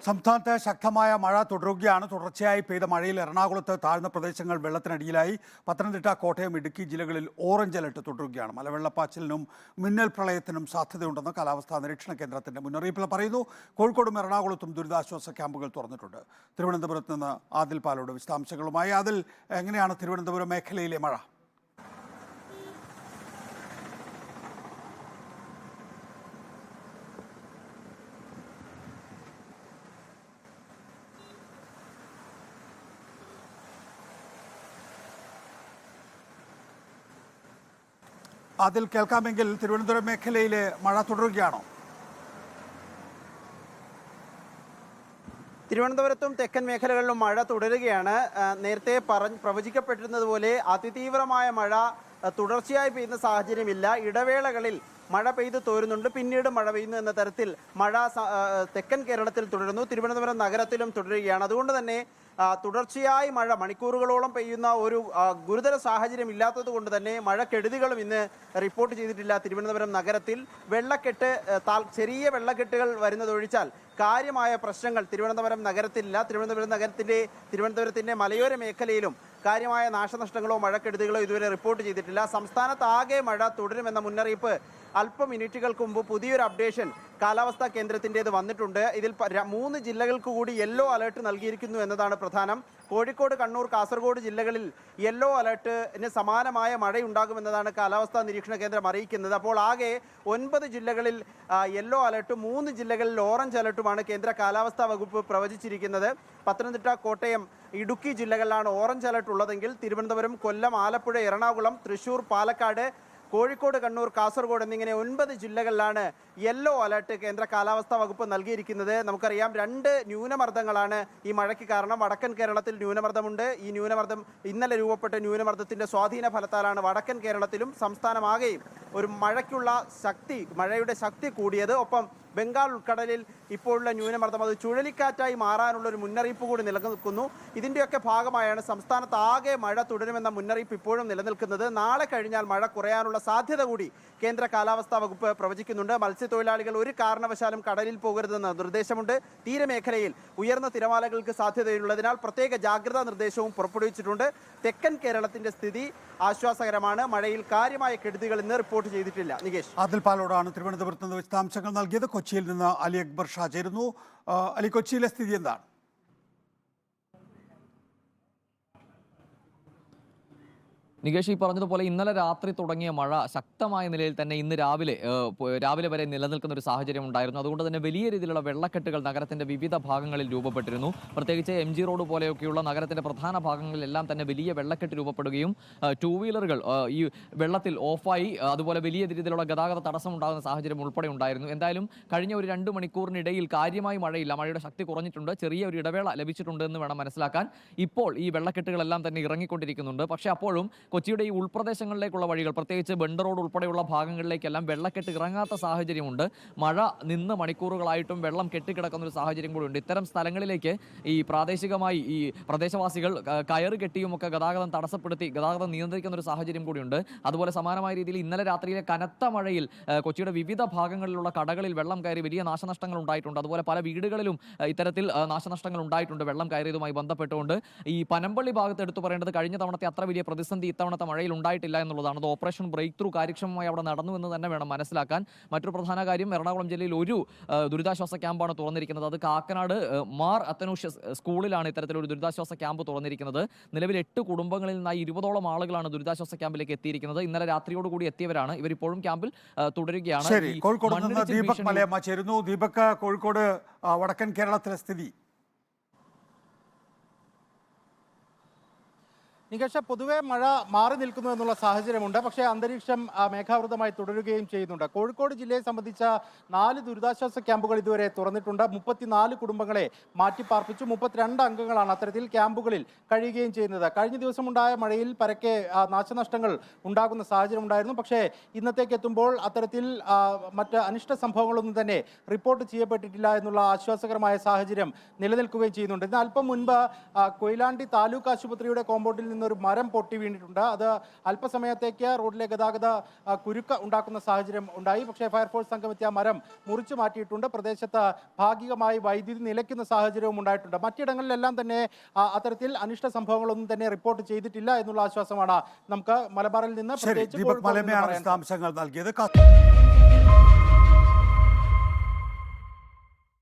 സംസ്ഥാനത്ത് ശക്തമായ മഴ തുടരുകയാണ്. തുടർച്ചയായി പെയ്ത മഴയിൽ എറണാകുളത്ത് താഴ്ന്ന പ്രദേശങ്ങൾ വെള്ളത്തിനടിയിലായി. പത്തനംതിട്ട, കോട്ടയം, ഇടുക്കി ജില്ലകളിൽ ഓറഞ്ച് അലർട്ട് തുടരുകയാണ്. മലവെള്ളപ്പാച്ചിലിനും മിന്നൽ പ്രളയത്തിനും സാധ്യതയുണ്ടെന്ന് കാലാവസ്ഥാ നിരീക്ഷണ കേന്ദ്രത്തിന്റെ മുന്നറിയിപ്പിൽ പറയുന്നു. കോഴിക്കോടും എറണാകുളത്തും ദുരിതാശ്വാസ ക്യാമ്പുകൾ തുറന്നിട്ടുണ്ട്. തിരുവനന്തപുരത്ത് നിന്ന് ആദിൽ പാലോട് വിശദാംശങ്ങളുമായി. അതിൽ എങ്ങനെയാണ് തിരുവനന്തപുരം മേഖലയിലെ മഴ? അതിൽ കേൾക്കാമെങ്കിൽ തിരുവനന്തപുരം മേഖലയിലെ മഴ തുടരുകയാണോ? തിരുവനന്തപുരത്തും തെക്കൻ മേഖലകളിലും മഴ തുടരുകയാണ്. നേരത്തെ പ്രവചിക്കപ്പെട്ടിരുന്നതുപോലെ അതിതീവ്രമായ മഴ തുടർച്ചയായി പെയ്യുന്ന സാഹചര്യമില്ല. ഇടവേളകളിൽ മഴ പെയ്ത് തോരുന്നുണ്ട്, പിന്നീട് മഴ പെയ്യുന്നു എന്ന തരത്തിൽ മഴ തെക്കൻ കേരളത്തിൽ തുടരുന്നു. തിരുവനന്തപുരം നഗരത്തിലും തുടരുകയാണ്. അതുകൊണ്ട് തന്നെ തുടർച്ചയായി മഴ മണിക്കൂറുകളോളം പെയ്യുന്ന ഒരു ഗുരുതര സാഹചര്യം ഇല്ലാത്തത് കൊണ്ട് തന്നെ മഴക്കെടുതികളും ഇന്ന് റിപ്പോർട്ട് ചെയ്തിട്ടില്ല. തിരുവനന്തപുരം നഗരത്തിൽ വെള്ളക്കെട്ട്, ചെറിയ വെള്ളക്കെട്ടുകൾ വരുന്നതൊഴിച്ചാൽ കാര്യമായ പ്രശ്നങ്ങൾ തിരുവനന്തപുരം നഗരത്തിലില്ല. തിരുവനന്തപുരത്തിന്റെ മലയോര മേഖലയിലും കാര്യമായ നാശനഷ്ടങ്ങളോ മഴക്കെടുതികളോ ഇതുവരെ റിപ്പോർട്ട് ചെയ്തിട്ടില്ല. സംസ്ഥാനത്താകെ മഴ തുടരുമെന്ന മുന്നറിയിപ്പ് അല്പ മിനിറ്റുകൾക്ക് മുമ്പ് പുതിയൊരു അപ്ഡേഷൻ കാലാവസ്ഥാ കേന്ദ്രത്തിൻ്റേത് വന്നിട്ടുണ്ട്. ഇതിൽ 3 ജില്ലകൾക്ക് കൂടി യെല്ലോ അലേർട്ട് നൽകിയിരിക്കുന്നു എന്നതാണ് പ്രധാനം. കോഴിക്കോട്, കണ്ണൂർ, കാസർഗോഡ് ജില്ലകളിൽ യെല്ലോ അലേർട്ടിന് സമാനമായ മഴയുണ്ടാകുമെന്നതാണ് കാലാവസ്ഥാ നിരീക്ഷണ കേന്ദ്രം അറിയിക്കുന്നത്. അപ്പോൾ ആകെ 9 ജില്ലകളിൽ യെല്ലോ അലേർട്ടും 3 ജില്ലകളിൽ ഓറഞ്ച് അലേർട്ടുമാണ് കേന്ദ്ര കാലാവസ്ഥാ വകുപ്പ് പ്രവചിച്ചിരിക്കുന്നത്. പത്തനംതിട്ട, കോട്ടയം, ഇടുക്കി ജില്ലകളിലാണ് ഓറഞ്ച് അലേർട്ട് ഉള്ളതെങ്കിൽ തിരുവനന്തപുരം, കൊല്ലം, ആലപ്പുഴ, എറണാകുളം, തൃശൂർ, പാലക്കാട്, കോഴിക്കോട്, കണ്ണൂർ, കാസർഗോഡ് എന്നിങ്ങനെ 9 ജില്ലകളിലാണ് യെല്ലോ അലർട്ട് കേന്ദ്ര കാലാവസ്ഥാ വകുപ്പ് നൽകിയിരിക്കുന്നത്. നമുക്കറിയാം 2 ന്യൂനമർദ്ദങ്ങളാണ് ഈ മഴയ്ക്ക് കാരണം. വടക്കൻ കേരളത്തിൽ ന്യൂനമർദ്ദമുണ്ട്. ഈ ന്യൂനമർദ്ദം ഇന്നലെ രൂപപ്പെട്ട ന്യൂനമർദ്ദത്തിന്റെ സ്വാധീന ഫലത്താലാണ് വടക്കൻ കേരളത്തിലും സംസ്ഥാനമാകെയും ഒരു മഴയുടെ ശക്തി കൂടിയത്. ഒപ്പം ബംഗാൾ ഉൾക്കടലിൽ ഇപ്പോഴുള്ള ന്യൂനമർദ്ദം അത് ചുഴലിക്കാറ്റായി മാറാനുള്ള ഒരു മുന്നറിയിപ്പ് കൂടി നിലനിൽക്കുന്നു. ഇതിൻ്റെയൊക്കെ ഭാഗമായാണ് സംസ്ഥാനത്ത് ആകെ മഴ തുടരുമെന്ന മുന്നറിയിപ്പ് ഇപ്പോഴും നിലനിൽക്കുന്നത്. നാളെ കഴിഞ്ഞാൽ മഴ കുറയാനുള്ള സാധ്യത കൂടി കേന്ദ്ര കാലാവസ്ഥാ വകുപ്പ് പ്രവചിക്കുന്നുണ്ട്. മത്സ്യത്തൊഴിലാളികൾ ഒരു കാരണവശാലും കടലിൽ പോകരുതെന്ന നിർദ്ദേശമുണ്ട്. തീരമേഖലയിൽ ഉയർന്ന തിരമാലകൾക്ക് സാധ്യതയുള്ളതിനാൽ പ്രത്യേക ജാഗ്രതാ നിർദ്ദേശവും പുറപ്പെടുവിച്ചിട്ടുണ്ട്. തെക്കൻ കേരളത്തിന്റെ സ്ഥിതി ആശ്വാസകരമാണ്. മഴയിൽ കാര്യമായ കെടുതികൾ ഇന്ന് റിപ്പോർട്ട് ചെയ്തിട്ടില്ല. നികേഷ്, ആദിൽ പാലോടാണ് തിരുവനന്തപുരത്ത് നിന്ന് വിശദാംശങ്ങൾ നൽകിയത്. കൊച്ചിയിൽ നിന്ന് അലി അക്ബർ ഷാ ചേരുന്നു. അലി, കൊച്ചിയിലെ സ്ഥിതി എന്താണ്? നികേഷ്, ഈ പറഞ്ഞതുപോലെ ഇന്നലെ രാത്രി തുടങ്ങിയ മഴ ശക്തമായ നിലയിൽ തന്നെ ഇന്ന് രാവിലെ വരെ നിലനിൽക്കുന്ന ഒരു സാഹചര്യം ഉണ്ടായിരുന്നു. അതുകൊണ്ട് തന്നെ വലിയ രീതിയിലുള്ള വെള്ളക്കെട്ടുകൾ നഗരത്തിന്റെ വിവിധ ഭാഗങ്ങളിൽ രൂപപ്പെട്ടിരുന്നു. പ്രത്യേകിച്ച് MG റോഡ് പോലെയൊക്കെയുള്ള നഗരത്തിന്റെ പ്രധാന ഭാഗങ്ങളിലെല്ലാം തന്നെ വലിയ വെള്ളക്കെട്ട് രൂപപ്പെടുകയും 2 വീലറുകൾ ഈ വെള്ളത്തിൽ ഓഫായി അതുപോലെ വലിയ രീതിയിലുള്ള ഗതാഗത തടസ്സം ഉണ്ടാകുന്ന സാഹചര്യം ഉൾപ്പെടെ ഉണ്ടായിരുന്നു. എന്തായാലും കഴിഞ്ഞ ഒരു 2 മണിക്കൂറിനിടയിൽ കാര്യമായി മഴയില്ല. മഴയുടെ ശക്തി കുറഞ്ഞിട്ടുണ്ട്. ചെറിയ ഒരു ഇടവേള ലഭിച്ചിട്ടുണ്ട് എന്ന് വേണം മനസ്സിലാക്കാൻ. ഇപ്പോൾ ഈ വെള്ളക്കെട്ടുകളെല്ലാം തന്നെ ഇറങ്ങിക്കൊണ്ടിരിക്കുന്നുണ്ട്. പക്ഷേ അപ്പോഴും കൊച്ചിയുടെ ഈ ഉൾപ്രദേശങ്ങളിലേക്കുള്ള വഴികൾ, പ്രത്യേകിച്ച് ബണ്ട് റോഡ് ഉൾപ്പെടെയുള്ള ഭാഗങ്ങളിലേക്കെല്ലാം വെള്ളക്കെട്ട് ഇറങ്ങാത്ത സാഹചര്യമുണ്ട്. മഴ നിന്ന് മണിക്കൂറുകളായിട്ടും വെള്ളം കെട്ടിക്കിടക്കുന്ന ഒരു സാഹചര്യം കൂടിയുണ്ട്. ഇത്തരം സ്ഥലങ്ങളിലേക്ക് ഈ പ്രാദേശികമായി ഈ പ്രദേശവാസികൾ കയറ് കെട്ടിയുമൊക്കെ ഗതാഗതം തടസ്സപ്പെടുത്തി ഗതാഗതം നിയന്ത്രിക്കുന്ന ഒരു സാഹചര്യം കൂടിയുണ്ട്. അതുപോലെ സമാനമായ രീതിയിൽ ഇന്നലെ രാത്രിയിലെ കനത്ത മഴയിൽ കൊച്ചിയുടെ വിവിധ ഭാഗങ്ങളിലുള്ള കടകളിൽ വെള്ളം കയറി വലിയ നാശനഷ്ടങ്ങൾ ഉണ്ടായിട്ടുണ്ട്. അതുപോലെ പല വീടുകളിലും ഇത്തരത്തിൽ നാശനഷ്ടങ്ങൾ ഉണ്ടായിട്ടുണ്ട് വെള്ളം കയറിയതുമായി ബന്ധപ്പെട്ടുകൊണ്ട്. ഈ പനമ്പള്ളി ഭാഗത്ത് എടുത്തു പറയേണ്ടത് കഴിഞ്ഞ തവണത്തെ അത്ര വലിയ പ്രതിസന്ധി ഇത്തവണത്തെ മഴയിൽ ഉണ്ടായിട്ടില്ല എന്നുള്ളതാണ്. അത് ഓപ്പറേഷൻ ബ്രേക്ക് ത്രൂ കാര്യക്ഷമമായി അവിടെ നടന്നു എന്ന് തന്നെ വേണം മനസ്സിലാക്കാൻ. മറ്റൊരു പ്രധാന കാര്യം, എറണാകുളം ജില്ലയിൽ ഒരു ദുരിതാശ്വാസ ക്യാമ്പാണ് തുറന്നിരിക്കുന്നത്. അത് കാക്കനാട് മാർ അത്തനൂഷ്യസ് സ്കൂളിലാണ് ഇത്തരത്തിലൊരു ദുരിതാശ്വാസ ക്യാമ്പ് തുറന്നിരിക്കുന്നത്. നിലവിൽ 8 കുടുംബങ്ങളിൽ നിന്നായി 20ഓളം ആളുകളാണ് ദുരിതാശ്വാസ ക്യാമ്പിലേക്ക് എത്തിയിരിക്കുന്നത്. ഇന്നലെ രാത്രിയോടുകൂടി എത്തിയവരാണ്. ഇവരിപ്പോഴും ക്യാമ്പിൽ തുടരുകയാണ്. ദീപക് മലയമ്മ ചേരുന്നു. ദീപക്, കോഴിക്കോട് വടക്കൻ കേരളത്തിലെ സ്ഥിതി? നികേഷ, പൊതുവെ മഴ മാറി നിൽക്കുന്നു എന്നുള്ള സാഹചര്യമുണ്ട്. പക്ഷേ അന്തരീക്ഷം മേഘാവൃതമായി തുടരുകയും ചെയ്യുന്നുണ്ട്. കോഴിക്കോട് ജില്ലയെ സംബന്ധിച്ച 4 ദുരിതാശ്വാസ ക്യാമ്പുകൾ ഇതുവരെ തുറന്നിട്ടുണ്ട്. 34 കുടുംബങ്ങളെ മാറ്റിപ്പാർപ്പിച്ചു. 32 അംഗങ്ങളാണ് അത്തരത്തിൽ ക്യാമ്പുകളിൽ കഴിയുകയും ചെയ്യുന്നത്. കഴിഞ്ഞ ദിവസമുണ്ടായ മഴയിൽ പരക്കെ നാശനഷ്ടങ്ങൾ ഉണ്ടാകുന്ന സാഹചര്യം ഉണ്ടായിരുന്നു. പക്ഷേ ഇന്നത്തേക്ക് എത്തുമ്പോൾ അത്തരത്തിൽ മറ്റ് അനിഷ്ട സംഭവങ്ങളൊന്നും തന്നെ റിപ്പോർട്ട് ചെയ്യപ്പെട്ടിട്ടില്ല എന്നുള്ള ആശ്വാസകരമായ സാഹചര്യം നിലനിൽക്കുകയും ചെയ്യുന്നുണ്ട്. ഇന്ന് അല്പം മുൻപ് കൊയിലാണ്ടി താലൂക്ക് ആശുപത്രിയുടെ കോമ്പൗണ്ടിൽ നിന്ന് ഒരു മരം പൊട്ടി വീണിട്ടുണ്ട്. അത് അല്പസമയത്തേക്ക് റോഡിലെ ഗതാഗത കുരുക്ക് ഉണ്ടാക്കുന്ന സാഹചര്യം ഉണ്ടായി. പക്ഷേ ഫയർഫോഴ്സ് സംഘം എത്തിയ മരം മുറിച്ചു മാറ്റിയിട്ടുണ്ട്. പ്രദേശത്ത് ഭാഗികമായി വൈദ്യുതി നിലയ്ക്കുന്ന സാഹചര്യവും ഉണ്ടായിട്ടുണ്ട്. മറ്റിടങ്ങളിലെല്ലാം തന്നെ അത്തരത്തിൽ അനിഷ്ട സംഭവങ്ങളൊന്നും തന്നെ റിപ്പോർട്ട് ചെയ്തിട്ടില്ല എന്നുള്ള ആശ്വാസമാണ് നമുക്ക് മലബാറിൽ നിന്ന് ശരി, പ്രത്യേകിച്ച് ദീപക് കോഴിക്കോട് നിന്ന് മലയമ്മയാണ് പറയാൻ വിശദാംശങ്ങൾ നൽകിയത്.